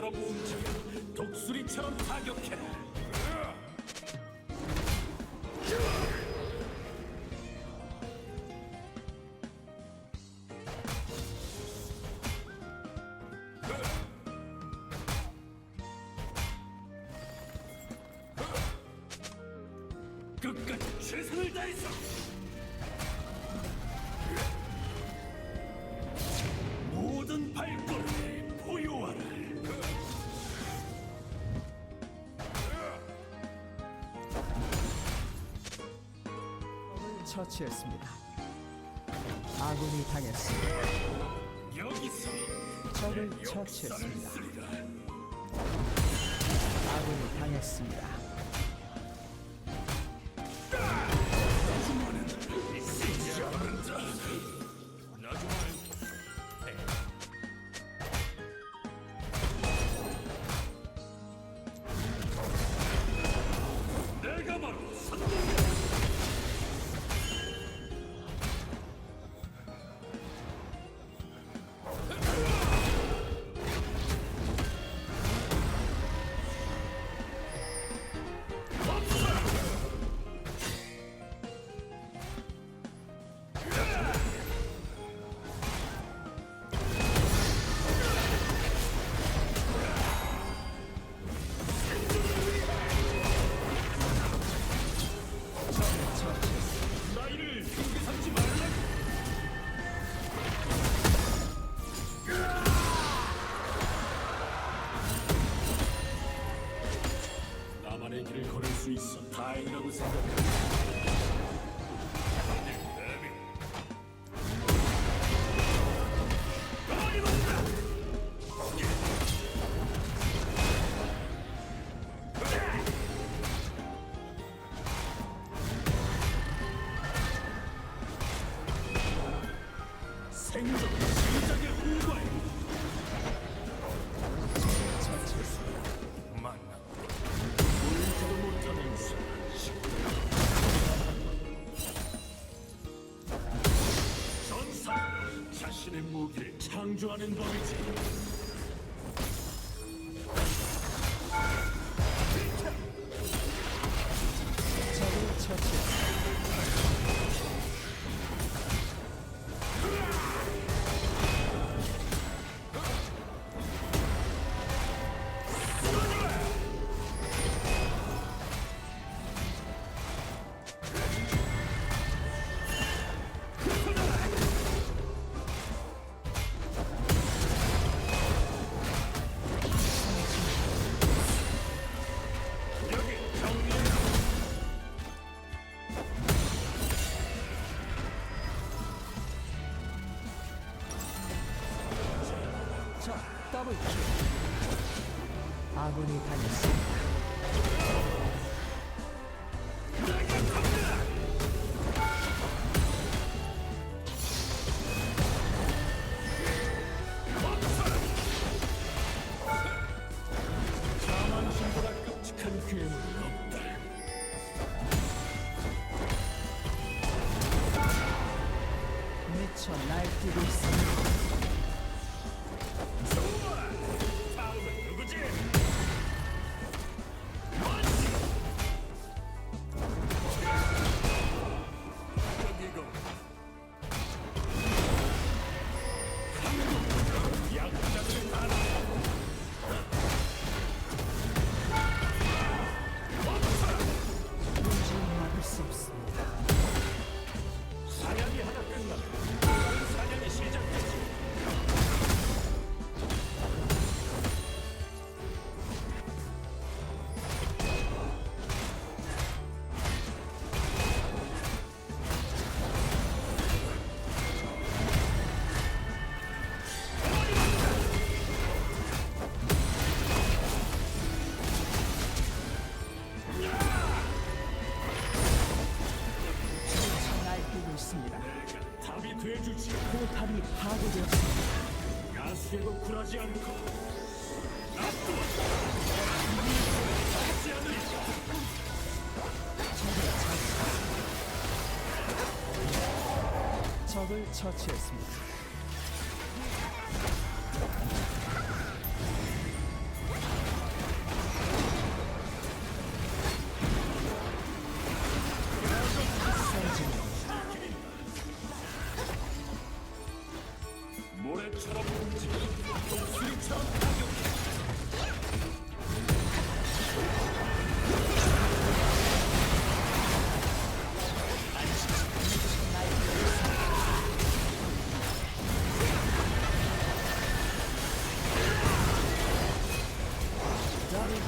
기어로 움직여 독수리처럼 타격해라. 끝까지 최선을 다해서 모든 발걸음을 보유하라. 처치했습니다. 아군이 당했습니다. 여기서 적을 내 역사를 처치했습니다. 쓰리라. 아군이 당했습니다. 나중에는 쓰지 않는다. 나중에는 내가 바로 선동이다. 나이를 핑계 삼지 말라. 나만의 길을 걸을 수 있어 다행이라고 생각해. 생존 시작의 후과에 만나 울지도 못하면서 전사 자신의 무기를 창조하는 법이지. 적을 처치했습니다. 여기 정리해. 적 더블킬. 아군이 당했습니다. 자만심보다 끔찍한 괴물은 없다. 미쳐 날뛰고 있습니다. 좋아. 다음은 누구지? 여기고 약자들의 나라. 도저히 막을 수 없습니다. 사냥이 하나 끝나면 다른 사냥이 시작되지. 날뛰고 있습니다. 내가 답이 돼주지. 포탑이 파괴되었습니다. 야수에도 굴하지 않고 놔둬. 하지 않으리까. 적을 처치했습니다.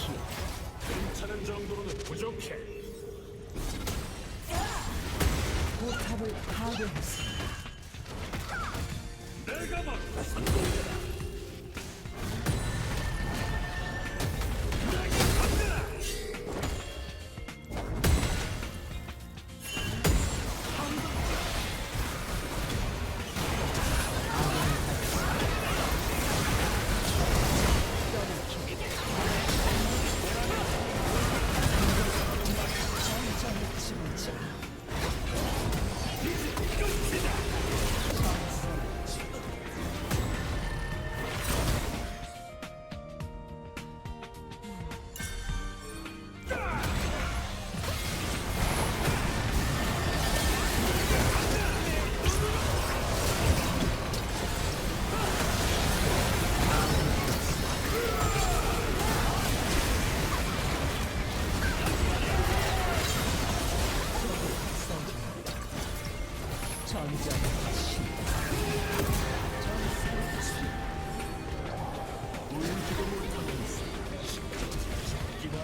더블킬. 괜찮은 정도로는 부족해. 포탑을 파괴했습니다. 내가 막 성공이다. 전장의 신. 울지도 못하면서 기나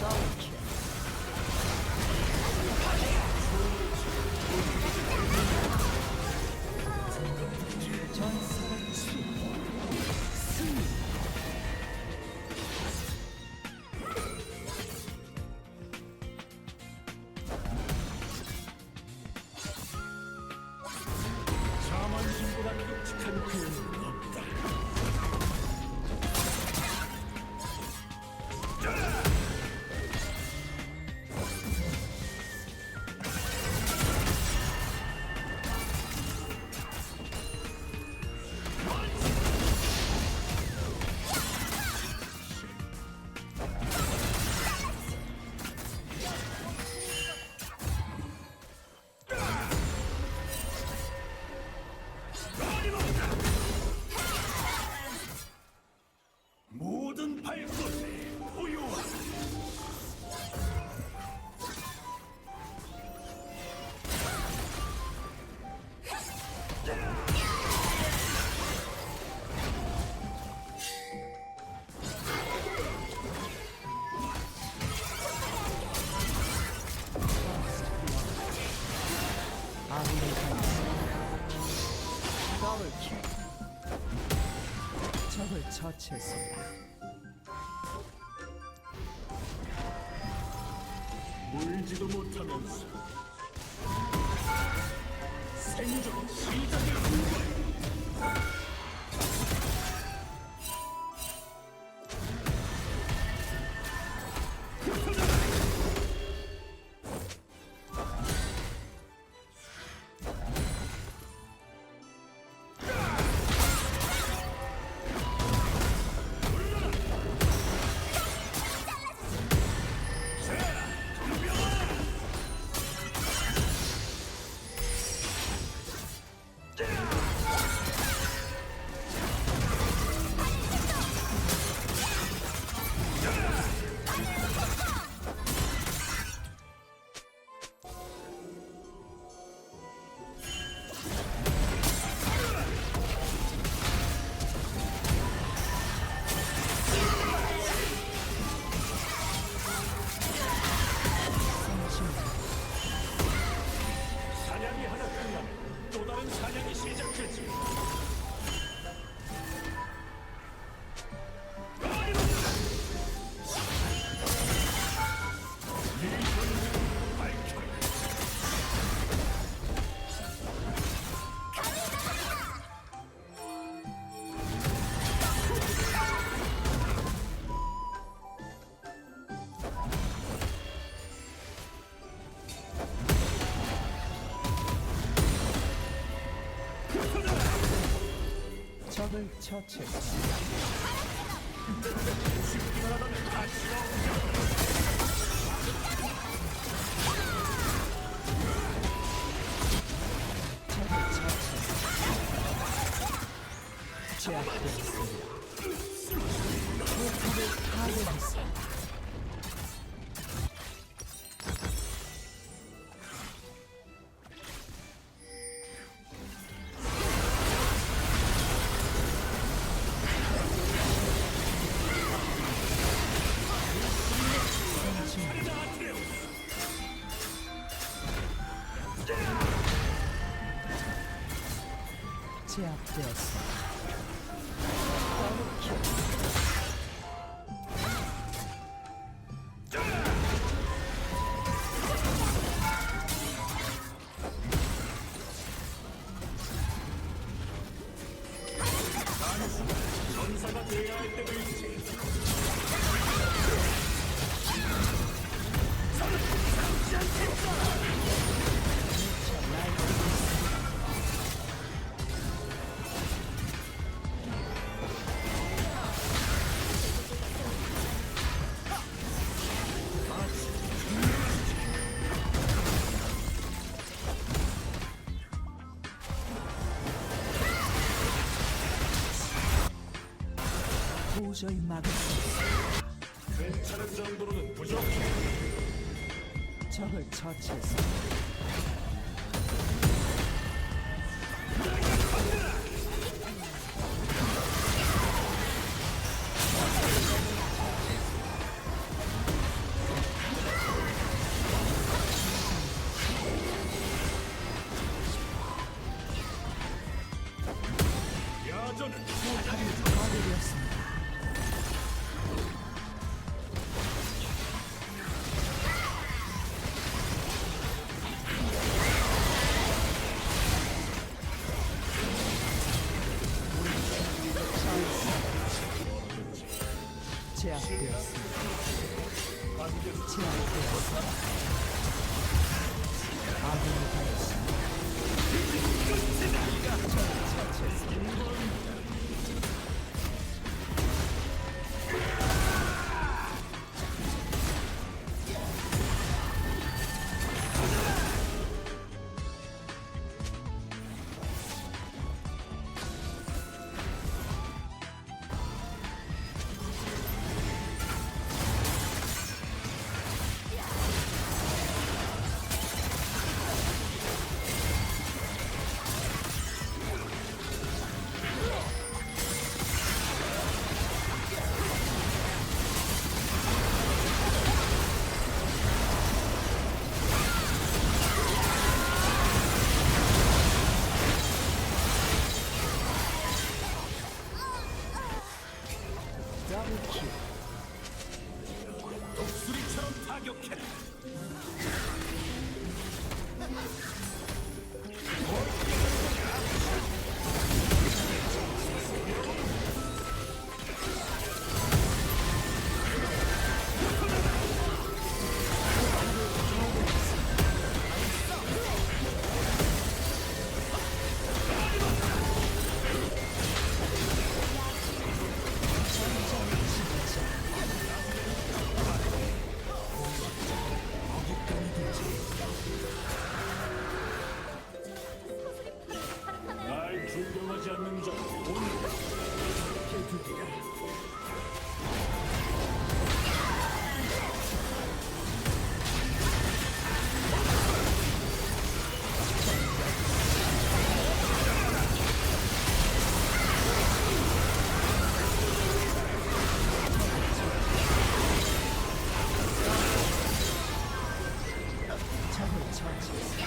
더블킬. 전설의 치. 승리. 자만심보다 끔찍한 표현은 없다. 모든 발꽃에 포효하라. 아군을 당했습니다. 더블킬. 적을 처치했습니다. 울지도 못하면서 생존 시작을 불과해. 사냥이 하나 끝나면 또 다른 사냥이 시작되지. 네 존재를 밝혀라. 적을 처치했습니다. 죽기만 하다면 가시가 없냐. 적을 처치했습니다. 제압되었습니다. 포탑을 파괴했습니다. 제압되었습니다. 전사가 되어야 할 때도 있지. 도저히 막을 수 없습니다. 괜찮은 정도로는 부족해. 적을 처치했습니다. 야전은 포탑이 파괴되었습니다. 제압되었습니다. 제압되었습니다. 아군이 당했습니다. 적을 처치했습니다. 더블킬. 독수리처럼 타격해라. 날 존경하지 않는 자 오늘 해주기가. 적을 처치했습니다.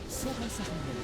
소환사분들